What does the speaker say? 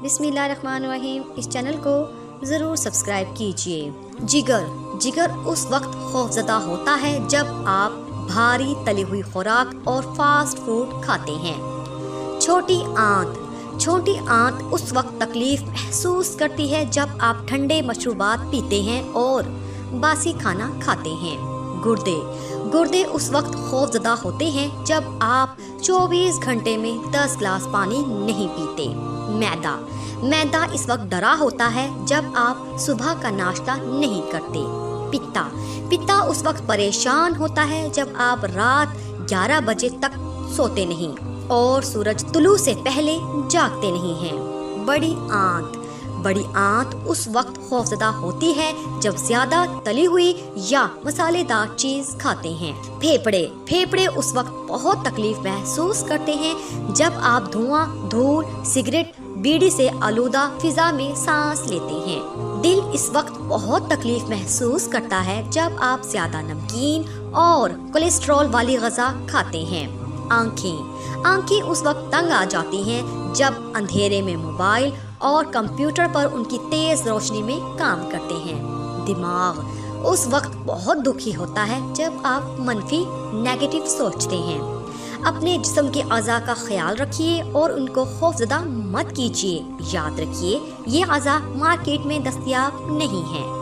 बिस्मिल्लाहिर्रहमानिर्रहीम। इस चैनल को ज़रूर सब्सक्राइब कीजिए। जिगर उस वक्त खौफज़दा होता है जब आप भारी तली हुई खुराक और फास्ट फूड खाते हैं। छोटी आंत उस वक्त तकलीफ महसूस करती है जब आप ठंडे मशरूबात पीते हैं और बासी खाना खाते हैं। गुर्दे उस वक्त खौफज़दा होते हैं जब आप 24 घंटे में 10 गिलास पानी नहीं पीते। मैदा इस वक्त डरा होता है जब आप सुबह का नाश्ता नहीं करते। पित्ता उस वक्त परेशान होता है जब आप रात 11 बजे तक सोते नहीं और सूरज तुलू से पहले जागते नहीं हैं। बड़ी आंत उस वक्त खौफज़दा होती है जब ज्यादा तली हुई या मसालेदार चीज खाते हैं। फेफड़े उस वक्त बहुत तकलीफ महसूस करते हैं जब आप धुआं, धूल, सिगरेट, बीड़ी से आलूदा फिजा में सांस लेते हैं। दिल इस वक्त बहुत तकलीफ महसूस करता है जब आप ज्यादा नमकीन और कोलेस्ट्रॉल वाली ग़िज़ा खाते हैं। आंखें उस वक्त तंग आ जाती हैं जब अंधेरे में मोबाइल और कंप्यूटर पर उनकी तेज रोशनी में काम करते हैं। दिमाग उस वक्त बहुत दुखी होता है जब आप नेगेटिव सोचते हैं। अपने जिस्म के अज़ा का ख्याल रखिए और उनको खौफज़दा मत कीजिए। याद रखिए, ये अज़ा मार्केट में दस्तयाब नहीं है।